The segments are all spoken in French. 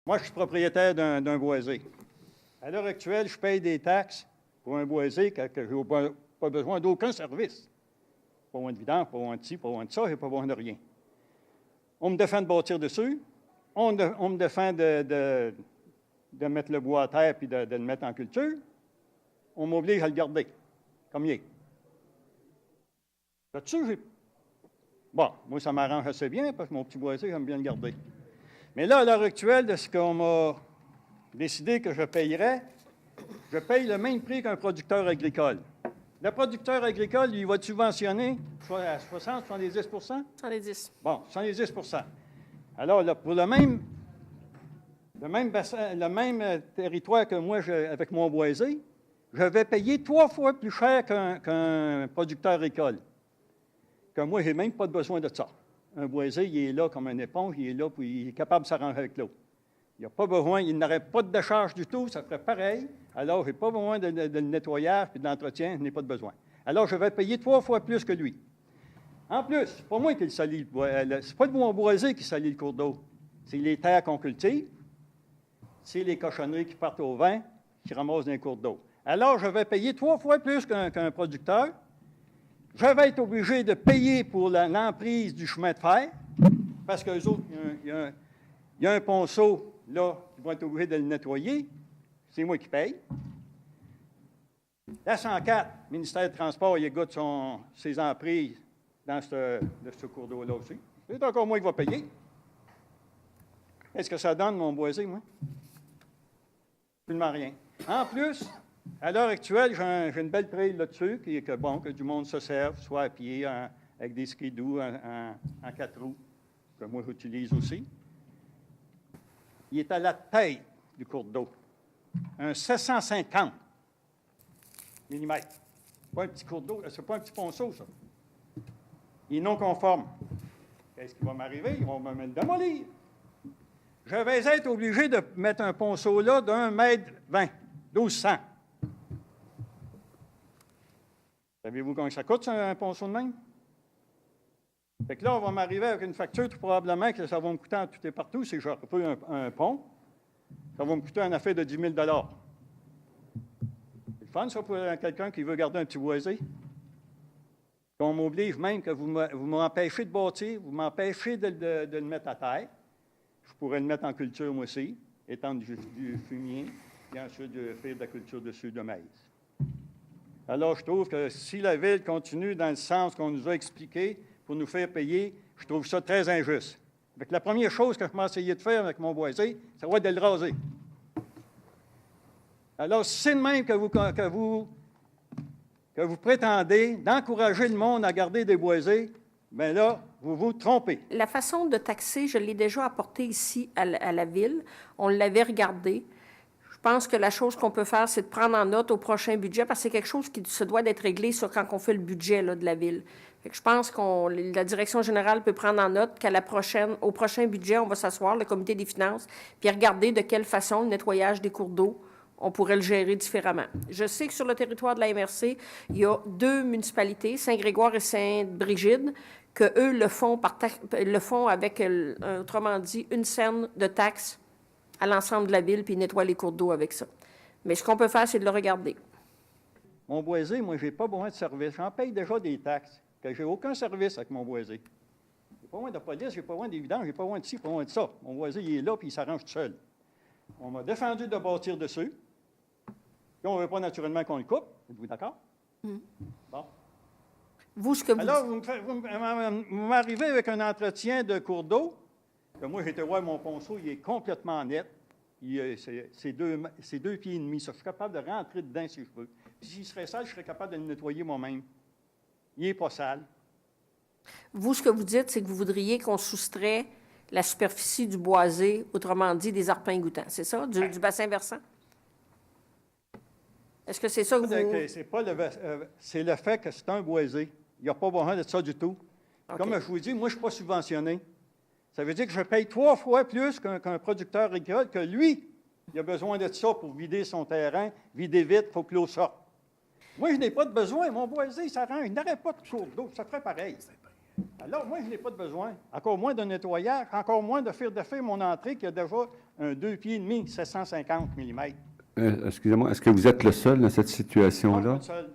Moi, je suis propriétaire d'un boisé. À l'heure actuelle, je paye des taxes pour un boisé que je n'ai pas besoin d'aucun service. Pas besoin de vidange, pas besoin de ci, pas besoin de ça, et pas besoin de rien. On me défend de bâtir dessus. On me défend de mettre le bois à terre puis de le mettre en culture. On m'oblige à le garder, comme il est. Là-dessus, bon, moi, ça m'arrange assez bien parce que mon petit boisé, j'aime bien le garder. Mais là, à l'heure actuelle, de ce qu'on m'a décidé que je payerais, je paye le même prix qu'un producteur agricole. Le producteur agricole, il va être subventionné à 60, 70 70. Bon, 70 Alors, là, pour le même territoire que moi, avec mon boisé, je vais payer 3 fois plus cher qu'un producteur agricole. Que moi, je n'ai même pas besoin de ça. Un boisé, il est là comme une éponge, il est là, puis il est capable de s'arranger avec l'eau. Il n'a pas besoin, il n'aurait pas de décharge du tout, ça ferait pareil. Alors, je n'ai pas besoin de le nettoyage et de l'entretien, je n'ai pas de besoin. Alors, je vais payer 3 fois plus que lui. En plus, c'est pas moi qui le salit, c'est pas mon boisé qui salit le cours d'eau. C'est les terres qu'on cultive, c'est les cochonneries qui partent au vent, qui ramassent dans les cours d'eau. Alors, je vais payer 3 fois plus qu'un producteur. Je vais être obligé de payer pour l'emprise du chemin de fer, parce qu'eux autres, il y a un ponceau, là, qui vont être obligés de le nettoyer. C'est moi qui paye. La 104, le ministère du Transport, il goûte ses emprises dans ce cours d'eau-là aussi. C'est encore moi qui va payer. Est-ce que ça donne, mon boisé, moi? Absolument rien. En plus, à l'heure actuelle, j'ai une belle trail là-dessus, qui est que du monde se serve, soit à pied, avec des skidoo en 4 roues, que moi j'utilise aussi. Il est à la tête du cours d'eau. Un 750 mm. Pas un petit cours d'eau, c'est pas un petit ponceau, ça. Il est non conforme. Qu'est-ce qui va m'arriver? Ils vont me démolir. Je vais être obligé de mettre un ponceau là d'1,20 m, 1200. Savez-vous combien ça coûte, un ponceau de même? Fait que là, on va m'arriver avec une facture, tout probablement que ça va me coûter en tout et partout, si je refais un pont, ça va me coûter un affaire de 10 000 $. C'est le fun, ça, pour quelqu'un qui veut garder un petit boisé. On m'oblige même que vous m'empêchez de bâtir, vous m'empêchez de le mettre à terre. Je pourrais le mettre en culture, moi aussi, étendre du fumier, et ensuite faire de la culture dessus de maïs. Alors, je trouve que si la Ville continue dans le sens qu'on nous a expliqué pour nous faire payer, je trouve ça très injuste. Avec la première chose que je m'ai essayé de faire avec mon boisé, ça va être de le raser. Alors, si c'est de même que vous prétendez d'encourager le monde à garder des boisés, bien là, vous vous trompez. La façon de taxer, je l'ai déjà apportée ici à la Ville. On l'avait regardé. Je pense que la chose qu'on peut faire, c'est de prendre en note au prochain budget, parce que c'est quelque chose qui se doit d'être réglé sur quand on fait le budget là, de la Ville. Fait que je pense que la direction générale peut prendre en note au prochain budget, on va s'asseoir, le comité des finances, puis regarder de quelle façon le nettoyage des cours d'eau, on pourrait le gérer différemment. Je sais que sur le territoire de la MRC, il y a 2 municipalités, Saint-Grégoire et Sainte-Brigide, que eux le font avec, autrement dit, une scène de taxes à l'ensemble de la Ville, puis ils nettoient les cours d'eau avec ça. Mais ce qu'on peut faire, c'est de le regarder. Mon boisé, moi, je n'ai pas besoin de service. J'en paye déjà des taxes, que je n'ai aucun service avec mon boisé. Je n'ai pas besoin de police, je n'ai pas besoin d'évidence, je n'ai pas besoin de ci, pas besoin de ça. Mon boisé, il est là, puis il s'arrange tout seul. On m'a défendu de bâtir dessus. Puis on ne veut pas naturellement qu'on le coupe. Êtes-vous d'accord? Bon. Vous, ce que vous Alors, vous m'arrivez avec un entretien de cours d'eau, que moi, j'ai été voir mon ponceau, il est complètement net. C'est 2 pieds et demi. Ça, je suis capable de rentrer dedans si je veux. Puis s'il serait sale, je serais capable de le nettoyer moi-même. Il n'est pas sale. Vous, ce que vous dites, c'est que vous voudriez qu'on soustrait la superficie du boisé, autrement dit, des arpents goûtants. C'est ça, du bassin versant? Est-ce que c'est ça que vous... C'est le fait que c'est un boisé. Il n'y a pas besoin de ça du tout. Okay. Comme je vous dis, moi, je ne suis pas subventionné. Ça veut dire que je paye 3 fois plus qu'un producteur agricole, que lui, il a besoin de ça pour vider son terrain, vider vite, il faut que l'eau sorte. Moi, je n'ai pas de besoin. Mon boisé, il s'arrange. Il n'aurait pas de cours d'eau. Ça ferait pareil. Alors, moi, je n'ai pas de besoin. Encore moins de nettoyage, encore moins de faire mon entrée qui a déjà un 2,5 pieds, 750 mm. Excusez-moi, est-ce que vous êtes le seul dans cette situation-là? Pas le seul.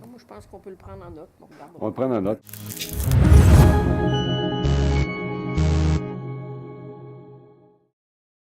Moi, je pense qu'on peut le prendre en note. On va le prendre en note.